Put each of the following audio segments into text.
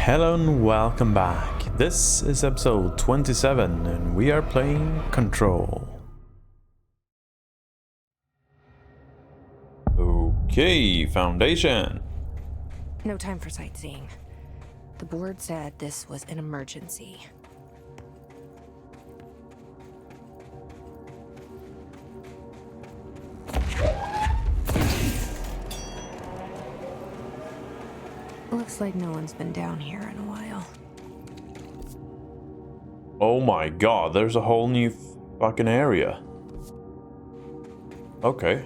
Hello and welcome back. This is episode 27 and we are playing Control. Okay, Foundation. No time for sightseeing. The board said this was an emergency. Looks like no one's been down here in a while. Oh my god, there's a whole new fucking area. Okay.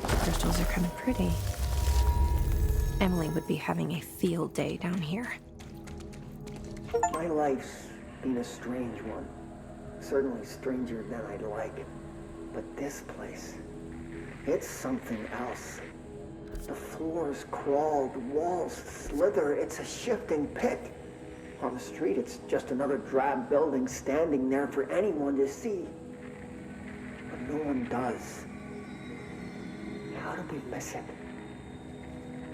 Crystals are kind of pretty. Emily would be having a field day down here. My life's been a strange one. Certainly stranger than I'd like. But this place, it's something else. The floors crawl, the walls slither. It's a shifting pit. On the street, it's just another drab building standing there for anyone to see. But no one does. How do we miss it?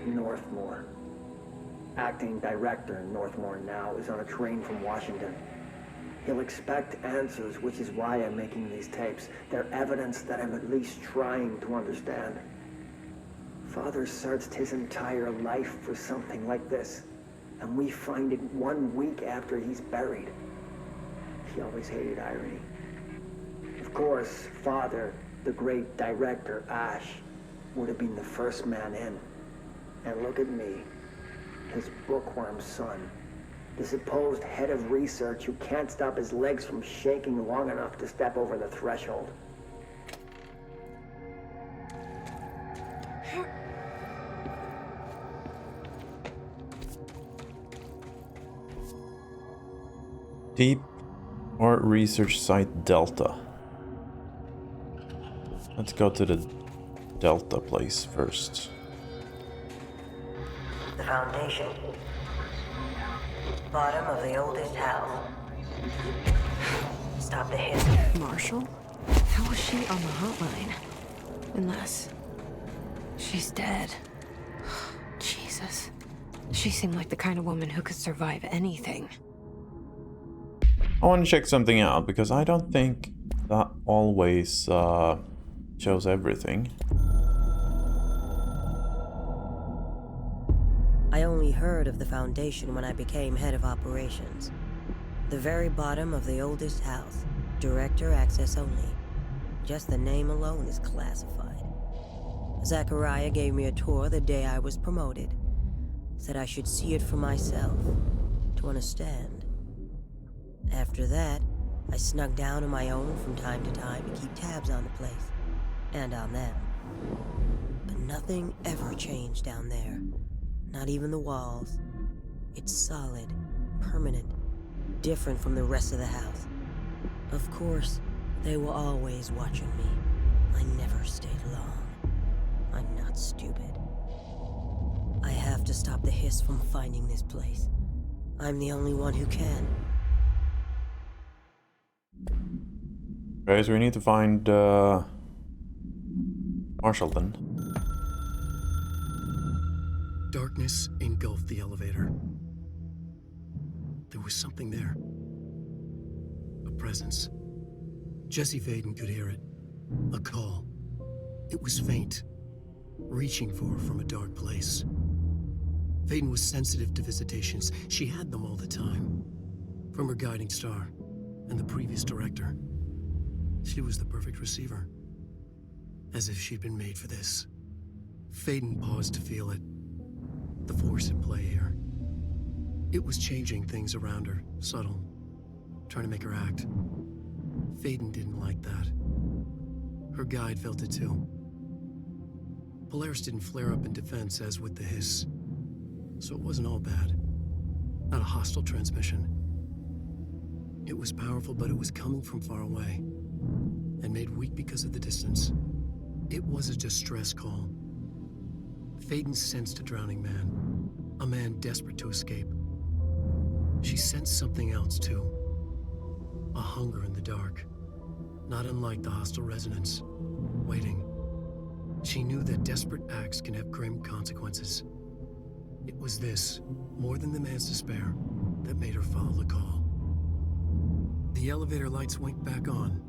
Northmore. Acting director Northmore now is on a train from Washington. He'll expect answers, which is why I'm making these tapes. They're evidence that I'm at least trying to understand. Father searched his entire life for something like this, and we find it 1 week after he's buried. He always hated irony. Of course, Father, the great director, Ash, would have been the first man in. And look at me, his bookworm son, the supposed head of research who can't stop his legs from shaking long enough to step over the threshold. Deep Art Research Site Delta. Let's go to the Delta place first. The Foundation. Bottom of the oldest house. Stop the hit. Marshall? How was she on the hotline? Unless she's dead. Jesus. She seemed like the kind of woman who could survive anything. I want to check something out because I don't think that always shows everything. I only heard of the Foundation when I became head of operations. The very bottom of the oldest house. Director access only. Just the name alone is classified. Zachariah gave me a tour the day I was promoted. Said I should see it for myself, to understand. After that, I snuck down on my own from time to time to keep tabs on the place. And on them. But nothing ever changed down there. Not even the walls. It's solid, permanent, different from the rest of the house. Of course, they were always watching me. I never stayed long. I'm not stupid. I have to stop the hiss from finding this place. I'm the only one who can. Okay, so we need to find Marshall then. Darkness engulfed the elevator. There was something there. A presence. Jesse Faden could hear it. A call. It was faint, reaching for her from a dark place. Faden was sensitive to visitations. She had them all the time. From her guiding star and the previous director. She was the perfect receiver. As if she'd been made for this. Faden paused to feel it. The force at play here. It was changing things around her, subtle, trying to make her act. Faden didn't like that. Her guide felt it too. Polaris didn't flare up in defense as with the hiss, so it wasn't all bad. Not a hostile transmission. It was powerful, but it was coming from far away, and made weak because of the distance. It was a distress call. Faden sensed a drowning man, a man desperate to escape. She sensed something else, too. A hunger in the dark, not unlike the hostile resonance, waiting. She knew that desperate acts can have grim consequences. It was this, more than the man's despair, that made her follow the call. The elevator lights winked back on.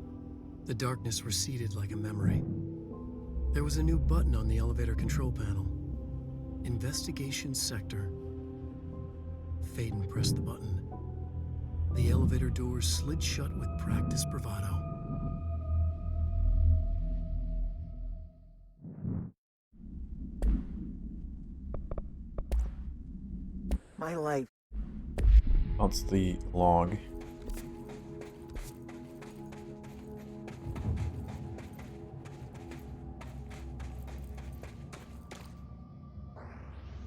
The darkness receded like a memory. There was a new button on the elevator control panel. Investigation Sector. Faden pressed the button. The elevator doors slid shut with practiced bravado. My life. That's the log.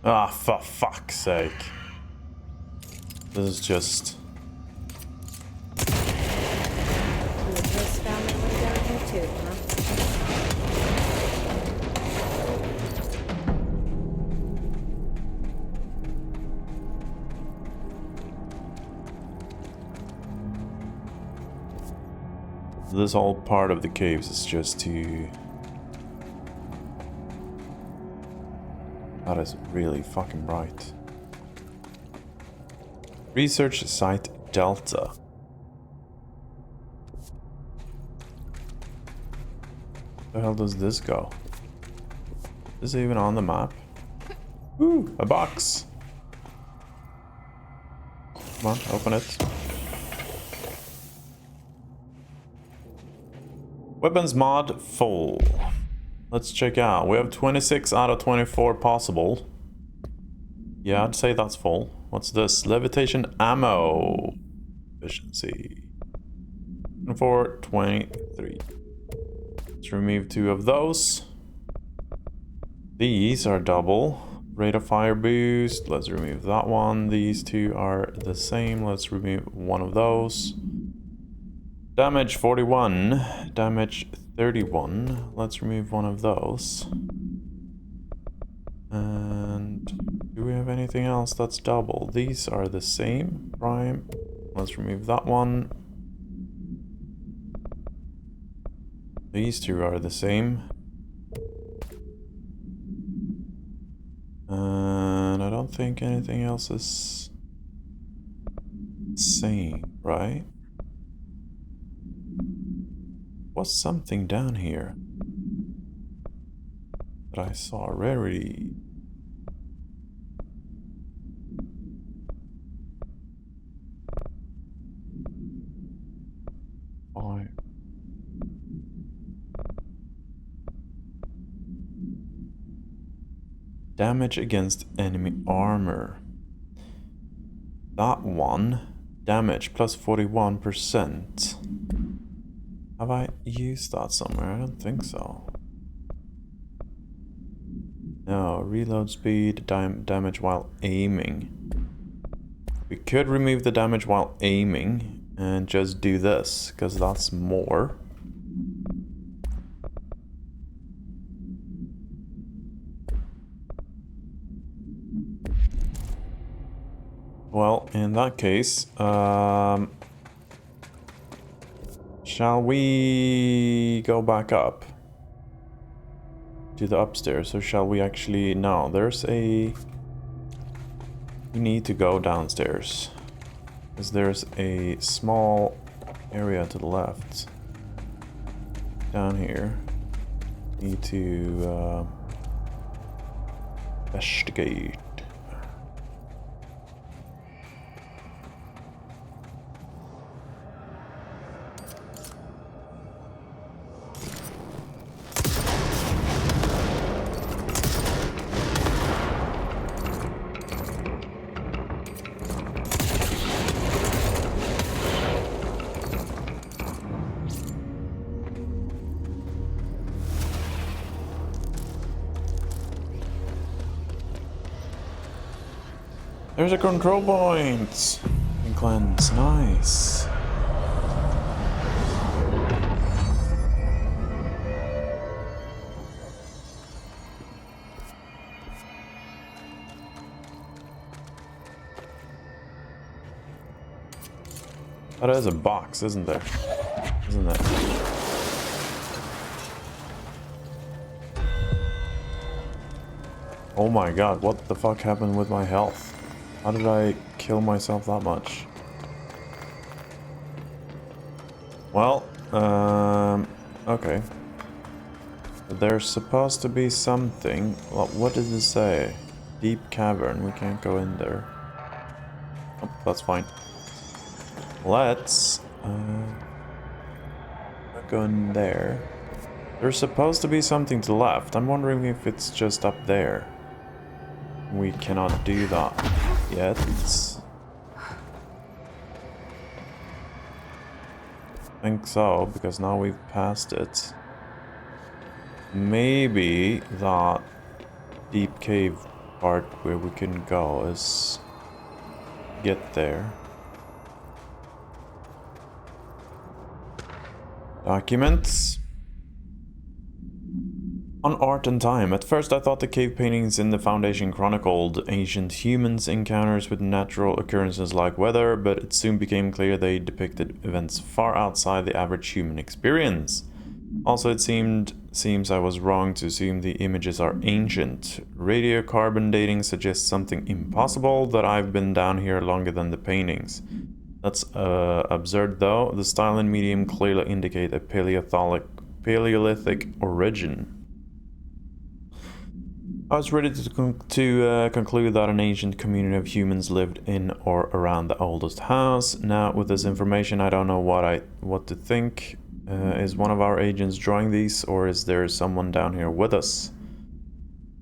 Ah, for fuck's sake. This is just... You just found my way down here too, huh? This whole part of the caves is just to... That is really fucking bright. Research Site Delta. Where the hell does this go? Is it even on the map? Ooh, a box. Come on, open it. Weapons mod full. Let's check out. We have 26 out of 24 possible. Yeah, I'd say that's full. What's this? Levitation ammo. Efficiency. 24, 23. Let's remove 2 of those. These are double. Rate of fire boost. Let's remove that one. These 2 are the same. Let's remove 1 of those. Damage 41. Damage 31. Let's remove 1 of those. And do we have anything else that's double? These are the same. Prime. Let's remove that one. These 2 are the same. And I don't think anything else is same, right? Was something down here that I saw rarity. Fire. Damage against enemy armor. That one. Damage plus 41%. Have I used that somewhere? I don't think so. No, reload speed, damage while aiming. We could remove the damage while aiming and just do this, because that's more. Well, in that case, shall we go back up to the upstairs, or shall we actually... No, there's a... We need to go downstairs, because there's a small area to the left. Down here. Need to investigate. There's a control point! And cleanse, nice. Oh, there's a box, isn't there? Isn't there? Oh my god, what the fuck happened with my health? How did I kill myself that much? Well, okay. There's supposed to be something. Well, what does it say? Deep cavern, we can't go in there. Oh, that's fine. Let's go in there. There's supposed to be something to the left. I'm wondering if it's just up there. We cannot do that yet. I think so, because now we've passed it. Maybe that deep cave part where we can go is get there. Documents. On art and time. At first I thought the cave paintings in the Foundation chronicled ancient humans' encounters with natural occurrences like weather, but it soon became clear they depicted events far outside the average human experience. Also, it seems I was wrong to assume the images are ancient. Radiocarbon dating suggests something impossible, that I've been down here longer than the paintings. That's absurd though. The style and medium clearly indicate a Paleolithic origin. I was ready to conclude that an ancient community of humans lived in or around the oldest house. Now, with this information, I don't know what to think. Is one of our agents drawing these, or is there someone down here with us?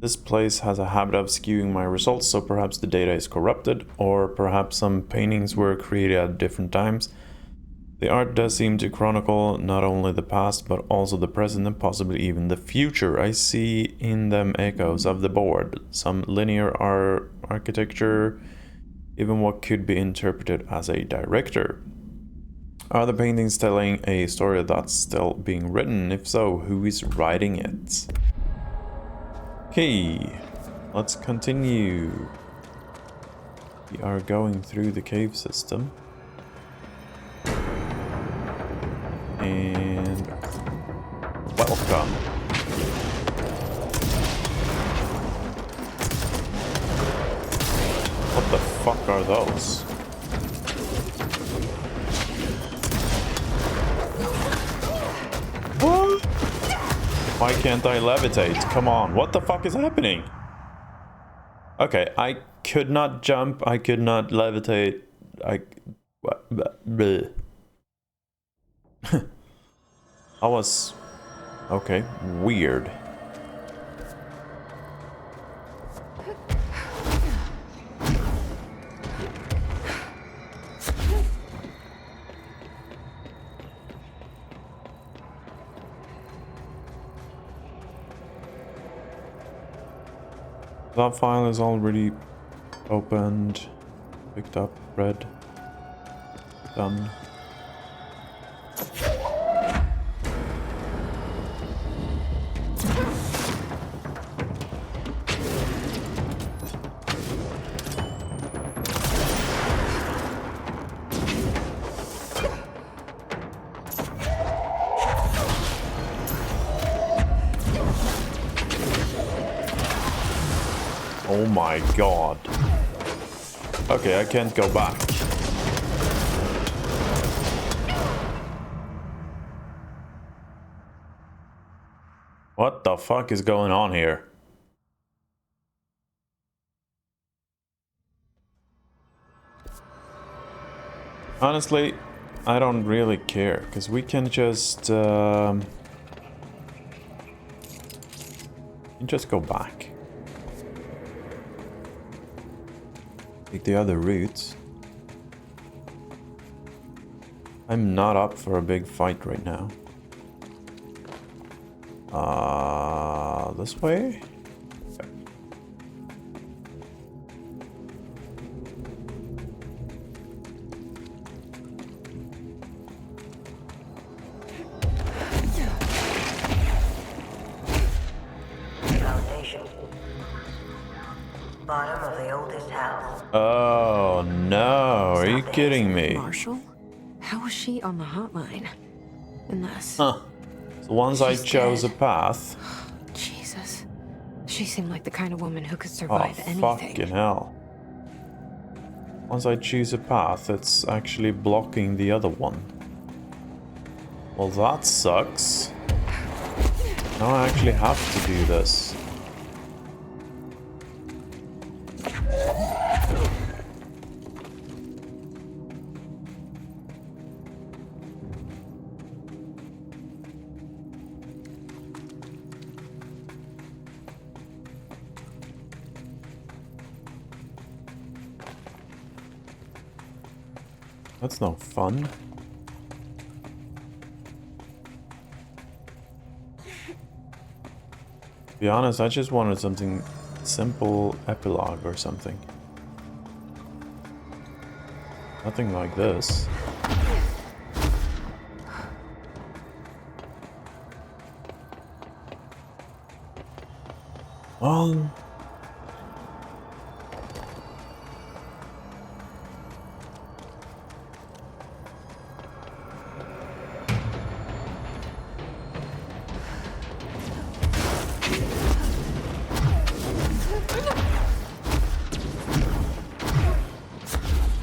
This place has a habit of skewing my results, so perhaps the data is corrupted, or perhaps some paintings were created at different times. The art does seem to chronicle not only the past, but also the present and possibly even the future. I see in them echoes of the board, some linear architecture, even what could be interpreted as a director. Are the paintings telling a story that's still being written? If so, who is writing it? Okay, let's continue. We are going through the cave system. And welcome. What the fuck are those? What? Why can't I levitate? Come on, what the fuck is happening? Okay, I could not jump, I could not levitate, bleh. I was... okay, weird. That file is already opened, picked up, read, done. Oh my god. Okay, I can't go back. What the fuck is going on here? Honestly, I don't really care, because we can just go back. Take the other routes. I'm not up for a big fight right now. This way? Okay. Foundation. Bottom of the oldest house. Oh no, are you kidding me? Marshall? How was she on the hotline? Unless... Huh. So once I She's chose dead. a path... Jesus. She seemed like the kind of woman who could Oh, survive anything. fucking hell. Once I choose a path, it's actually blocking the other one. Well, that sucks. Now I actually have to do this. That's no fun. To be honest, I just wanted something simple, epilogue or something. Nothing like this. Well...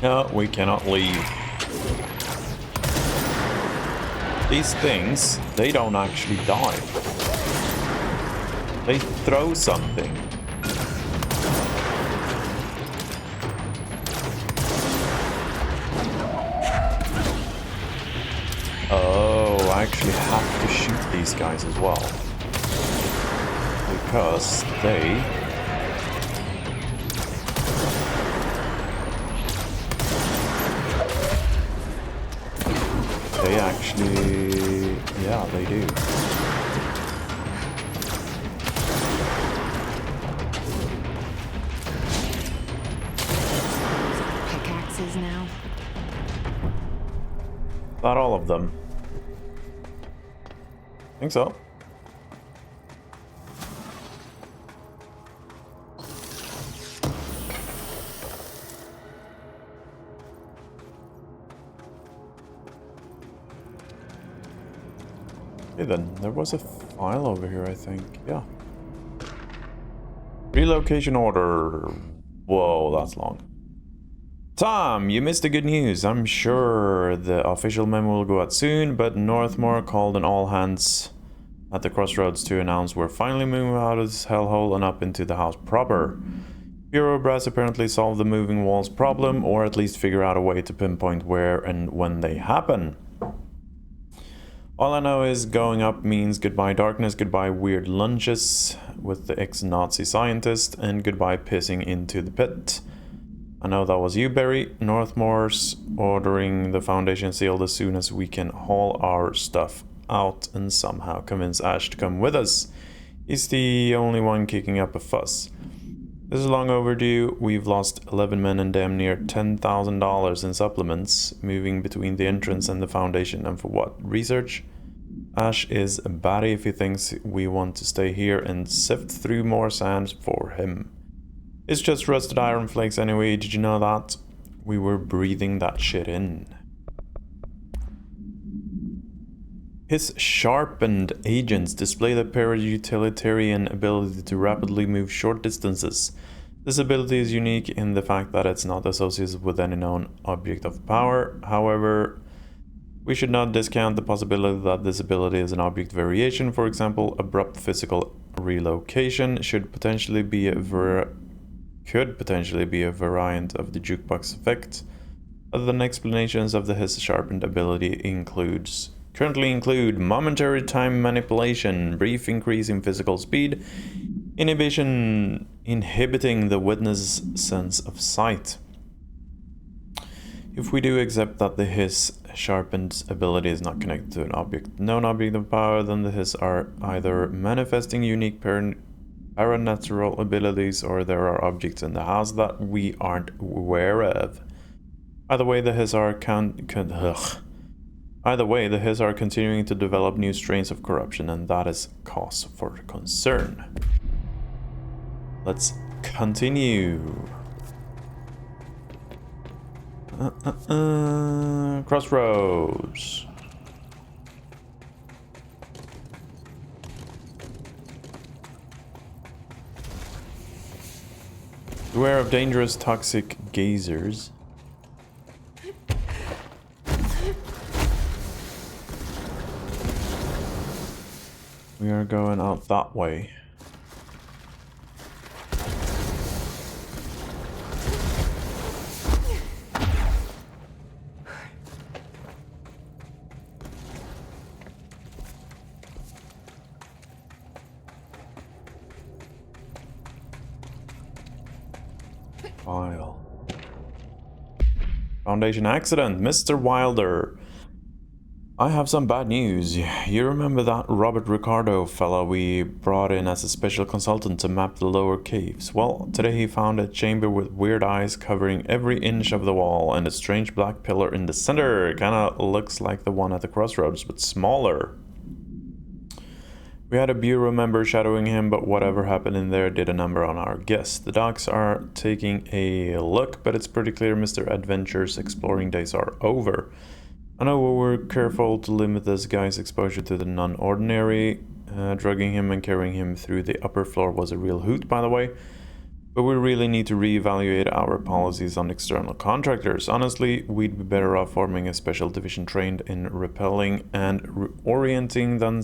No, we cannot leave. These things, they don't actually die. They throw something. Oh, I actually have to shoot these guys as well. Because they... They actually... yeah, they do. Pickaxes now? Not all of them. I think so. Okay then, there was a file over here, I think. Yeah. Relocation order. Whoa, that's long. Tom, you missed the good news. I'm sure the official memo will go out soon, but Northmore called an all hands at the crossroads to announce we're finally moving out of this hellhole and up into the house proper. Bureau Brass apparently solved the moving walls problem, or at least figure out a way to pinpoint where and when they happen. All I know is going up means goodbye darkness, goodbye weird lunches with the ex-Nazi scientist, and goodbye pissing into the pit. I know that was you, Barry. Northmore's ordering the Foundation sealed as soon as we can haul our stuff out and somehow convince Ash to come with us. He's the only one kicking up a fuss. This is long overdue. We've lost 11 men and damn near $10,000 in supplements, moving between the entrance and the Foundation. And for what? Research? Ash is a batty if he thinks we want to stay here and sift through more sand for him. It's just rusted iron flakes anyway, did you know that? We were breathing that shit in. His sharpened agents display the para-utilitarian ability to rapidly move short distances. This ability is unique in the fact that it's not associated with any known object of power. However, we should not discount the possibility that this ability is an object variation. For example, abrupt physical relocation could potentially be a variant of the jukebox effect. Other explanations of his sharpened ability currently include momentary time manipulation, brief increase in physical speed, inhibiting the witness sense of sight. If we do accept that his sharpened ability is not connected to an object, known object of power, then his are either manifesting unique paranatural abilities, or there are objects in the house that we aren't aware of. Either way, the his are continuing to develop new strains of corruption, and that is cause for concern. Let's continue. Crossroads. Beware of dangerous toxic gazers. We are going out that way. File. Foundation accident, Mr. Wilder. I have some bad news. You remember that Robert Ricardo fella we brought in as a special consultant to map the lower caves? Well, today he found a chamber with weird eyes covering every inch of the wall and a strange black pillar in the center. It kinda looks like the one at the crossroads, but smaller. We had a bureau member shadowing him, but whatever happened in there did a number on our guess. The docs are taking a look, but it's pretty clear Mr. Adventure's exploring days are over. I know we were careful to limit this guy's exposure to the non-ordinary. Drugging him and carrying him through the upper floor was a real hoot, by the way. But we really need to reevaluate our policies on external contractors. Honestly, we'd be better off forming a special division trained in repelling and orienting than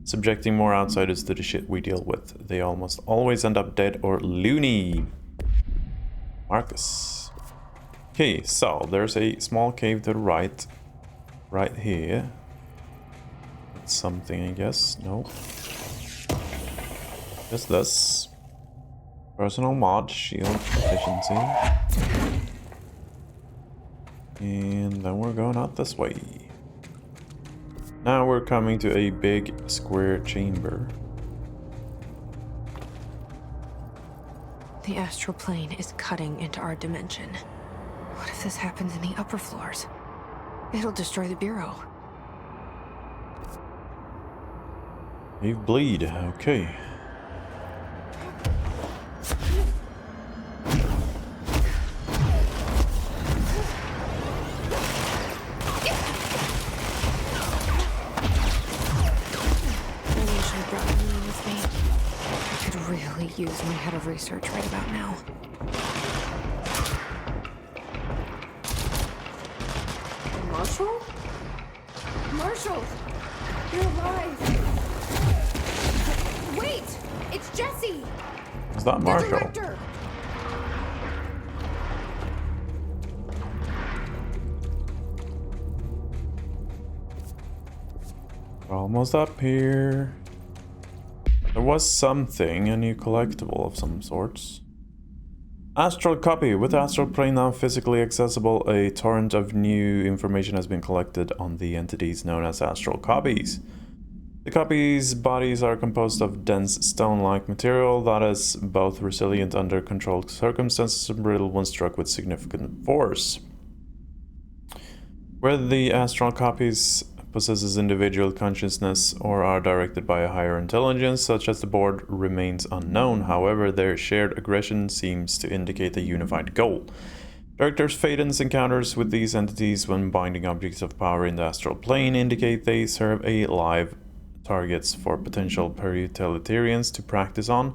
subjecting more outsiders to the shit we deal with. They almost always end up dead or loony. Marcus. Okay, so there's a small cave to the right here. That's something, I guess. No. Just this. Personal mod, shield efficiency. And then we're going out this way. Now we're coming to a big square chamber. The astral plane is cutting into our dimension. What if this happens in the upper floors? It'll destroy the bureau. You bleed, okay. Use my head of research right about now. Marshall? Marshall! You're alive! Wait! It's Jesse! Is that Marshall? The director! We're almost up here. There was something, a new collectible of some sorts. Astral copy. With the astral plane now physically accessible, a torrent of new information has been collected on the entities known as astral copies. The copies' bodies are composed of dense stone-like material that is both resilient under controlled circumstances and brittle when struck with significant force. Whether the astral copies possesses individual consciousness or are directed by a higher intelligence, such as the board, remains unknown. However, their shared aggression seems to indicate a unified goal. Director Faden's encounters with these entities when binding objects of power in the astral plane indicate they serve as live targets for potential peritalitarians to practice on.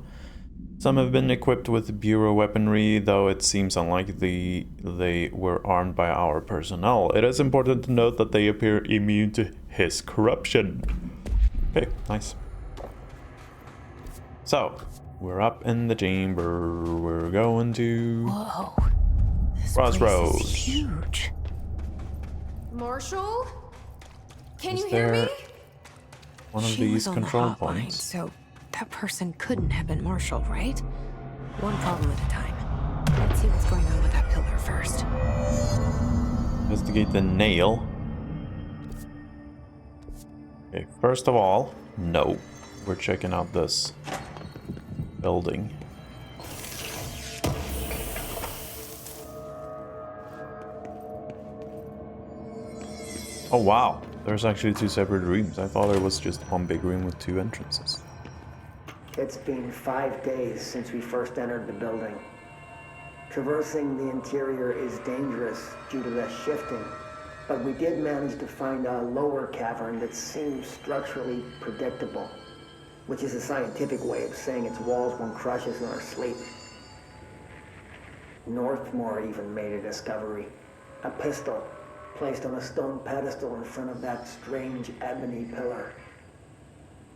Some have been equipped with bureau weaponry, though it seems unlikely they were armed by our personnel. It is important to note that they appear immune to his corruption. Okay, nice. So, we're up in the chamber. We're going to... Whoa. This Crossroads. place is huge. Marshall? Can Is you hear there me? one of She these was on control the hotline, points? so that person couldn't have been Marshall, right? One problem at a time. Let's see what's going on with that pillar first. Investigate the nail. Okay, first of all, no. We're checking out this building. Oh wow, there's actually two separate rooms. I thought there was just one big room with two entrances. It's been 5 days since we first entered the building. Traversing the interior is dangerous due to the shifting, but we did manage to find a lower cavern that seems structurally predictable, which is a scientific way of saying its walls won't crush us in our sleep. Northmore even made a discovery. A pistol placed on a stone pedestal in front of that strange ebony pillar.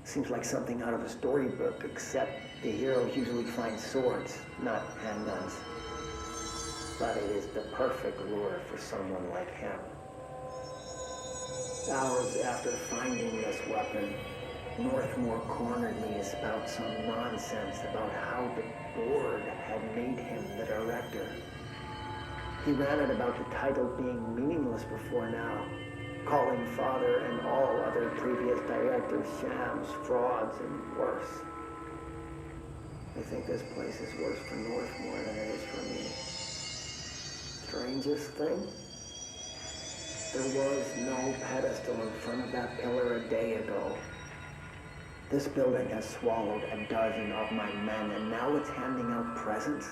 Seems like something out of a storybook, except the heroes usually find swords, not handguns. But it is the perfect lure for someone like him. Hours after finding this weapon, Northmore cornered me to spout some nonsense about how the board had made him the director. He ranted about the title being meaningless before now, calling Father and all other previous directors shams, frauds, and worse. I think this place is worse for Northmore than it is for me. Strangest thing? There was no pedestal in front of that pillar a day ago. This building has swallowed a dozen of my men, and now it's handing out presents?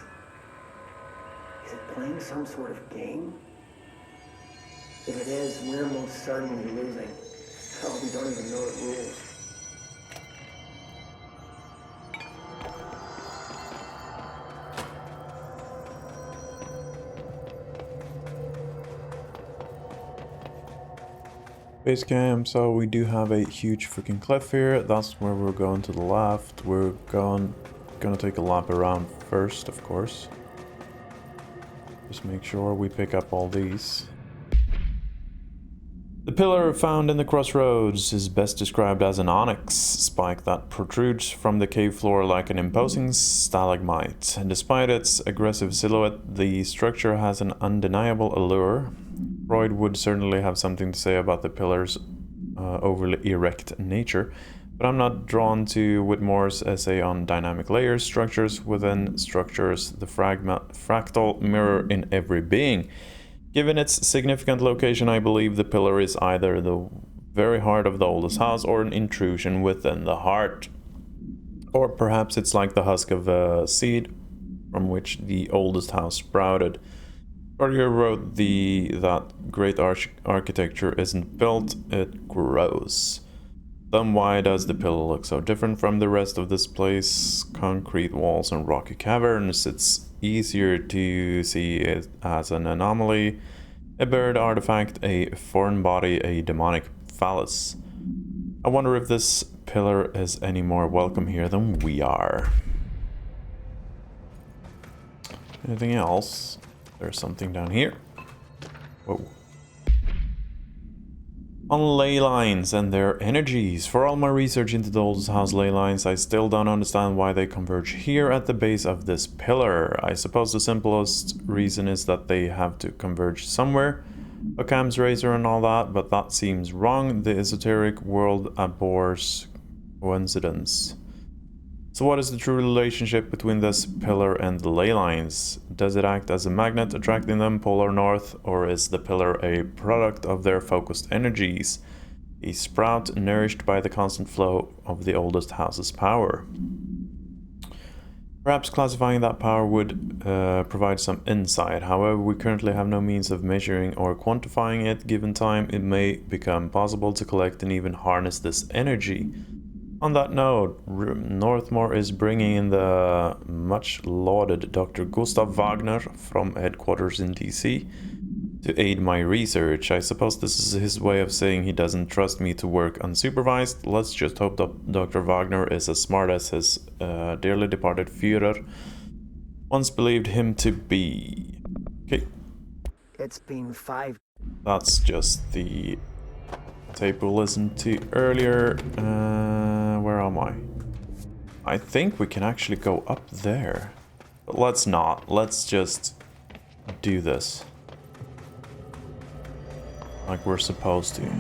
Is it playing some sort of game? If it is, we're most certainly losing. Hell, we don't even know the rules. Base camp, so we do have a huge freaking cliff here. That's where we're going to the left. We're gonna take a lap around first, of course. Just make sure we pick up all these. The pillar found in the crossroads is best described as an onyx spike that protrudes from the cave floor like an imposing stalagmite. And despite its aggressive silhouette, the structure has an undeniable allure. Freud would certainly have something to say about the pillar's overly erect nature, but I'm not drawn to Whitmore's essay on dynamic layers, structures within structures, the fractal mirror in every being. Given its significant location, I believe the pillar is either the very heart of the oldest house or an intrusion within the heart. Or perhaps it's like the husk of a seed from which the oldest house sprouted. Earlier wrote that great architecture isn't built, it grows. Then why does the pillar look so different from the rest of this place? Concrete walls and rocky caverns. It's easier to see it as an anomaly, a bird artifact, a foreign body, a demonic phallus. I wonder if this pillar is any more welcome here than we are. Anything else? There's something down here. Whoa. On ley lines and their energies. For all my research into the oldest house ley lines, I still don't understand why they converge here at the base of this pillar. I suppose the simplest reason is that they have to converge somewhere. Occam's razor and all that, but that seems wrong. The esoteric world abhors coincidence. So what is the true relationship between this pillar and the ley lines? Does it act as a magnet attracting them polar north, or is the pillar a product of their focused energies, a sprout nourished by the constant flow of the oldest house's power? Perhaps classifying that power would provide some insight. However, we currently have no means of measuring or quantifying it. Given time, it may become possible to collect and even harness this energy. On that note, Northmore is bringing in the much-lauded Dr. Gustav Wagner from headquarters in DC to aid my research. I suppose this is his way of saying he doesn't trust me to work unsupervised. Let's just hope that Dr. Wagner is as smart as his dearly departed Führer once believed him to be. Okay. It's been 5. That's just the tape we listened to earlier. Where am I? I think we can actually go up there. But let's not. Let's just do this. Like we're supposed to.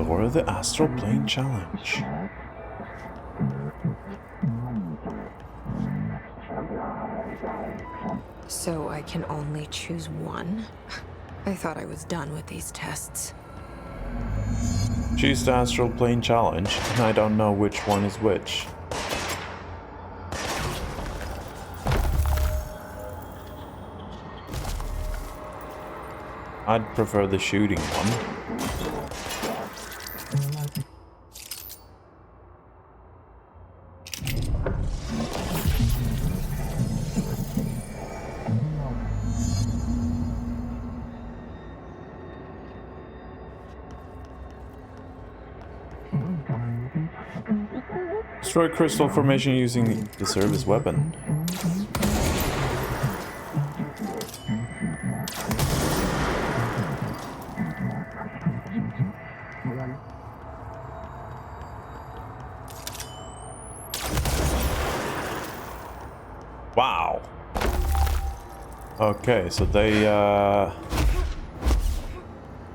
Explore the astral plane challenge. So I can only choose one? I thought I was done with these tests. Choose the astral plane challenge, and I don't know which one is which. I'd prefer the shooting one. Destroy crystal formation using the service weapon. Wow. Okay, so they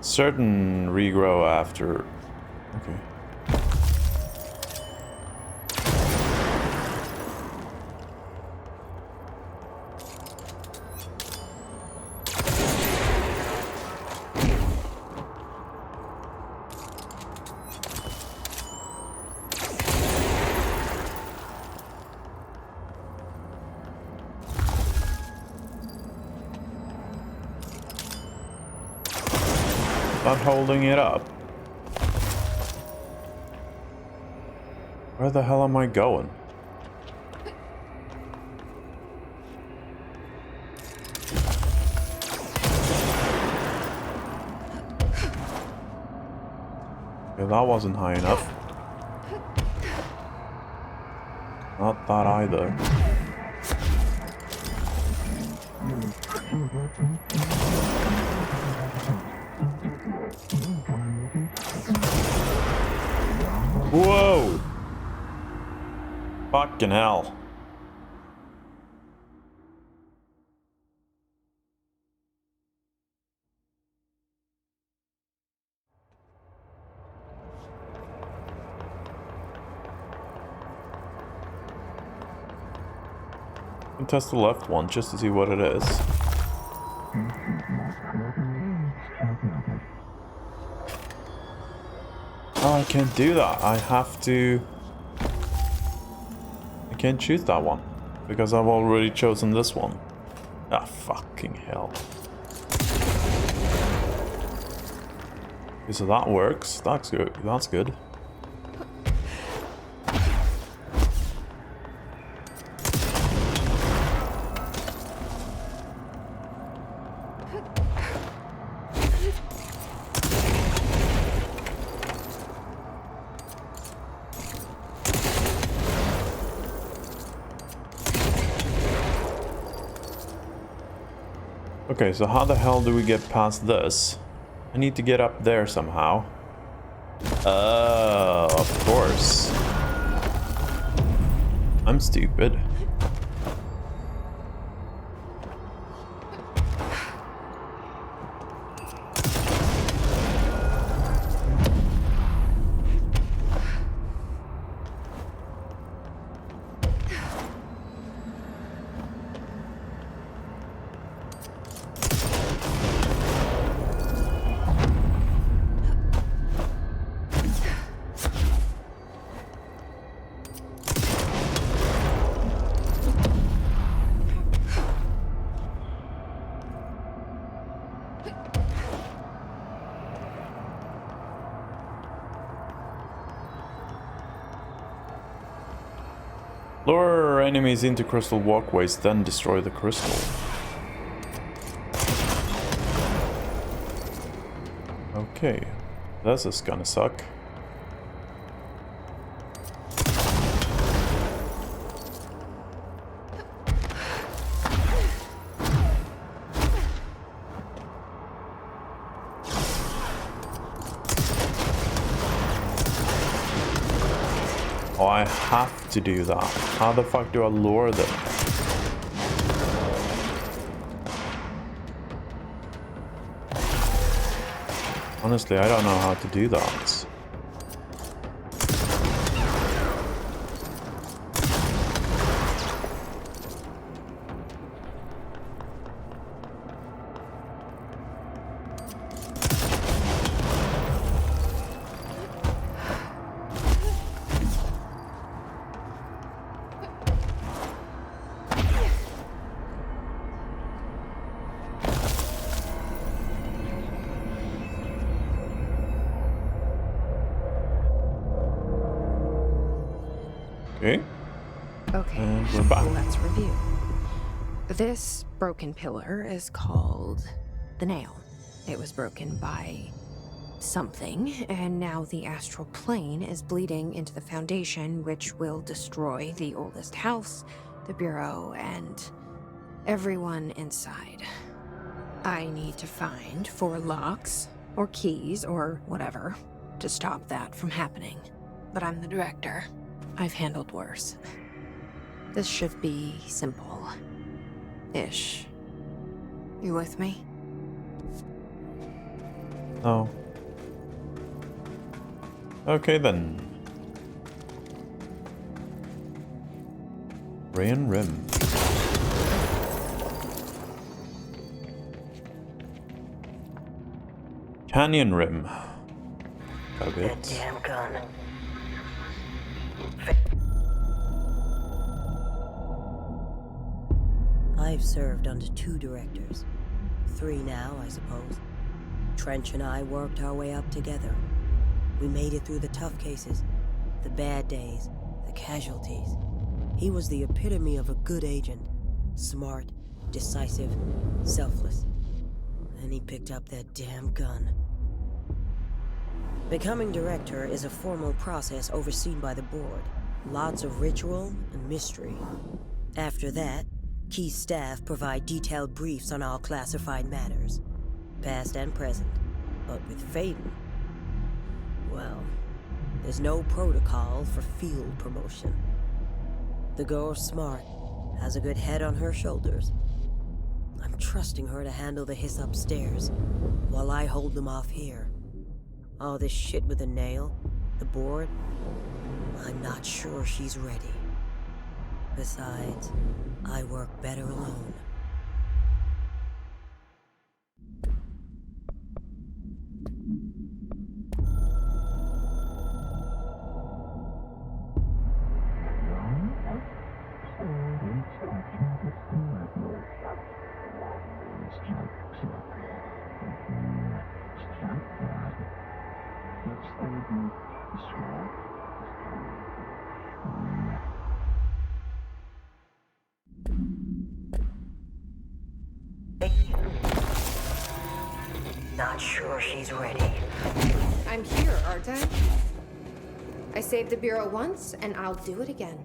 certain regrow after. Okay. Not holding it up. Where the hell am I going? Okay, that wasn't high enough. Not that either. Whoa! Fucking hell. I'll test the left one just to see what it is. Oh, I can't do that. I have to... I can't choose that one. Because I've already chosen this one. Ah, fucking hell. Okay, so that works. That's good. That's good. Okay, so how the hell do we get past this? I need to get up there somehow. Oh, of course. I'm stupid. Lure enemies into crystal walkways, then destroy the crystal. Okay, this is gonna suck. Oh, I have to do that. How the fuck do I lure them? Honestly, I don't know how to do that. Okay. Okay, And we're back. let's review. This broken pillar is called the nail. It was broken by something, and now the astral plane is bleeding into the foundation, which will destroy the oldest house, the bureau, and everyone inside. I need to find 4 locks, or keys, or whatever, to stop that from happening. But I'm the director. I've handled worse. This should be simple. Ish. You with me? Oh. Okay then. Rain Rim. Canyon Rim. Got a bit. That damn gun. I've served under 2 directors. 3 now, I suppose. Trench and I worked our way up together. We made it through the tough cases, the bad days, the casualties. He was the epitome of a good agent. Smart, decisive, selfless. And he picked up that damn gun. Becoming director is a formal process overseen by the board. Lots of ritual and mystery. After that, key staff provide detailed briefs on all classified matters, past and present. But with Faden, well, there's no protocol for field promotion. The girl's smart, has a good head on her shoulders. I'm trusting her to handle the hiss upstairs, while I hold them off here. All this shit with the nail, the board, I'm not sure she's ready. Besides, I work better alone. Not sure she's ready. I'm here, aren't I? I saved the bureau once, and I'll do it again.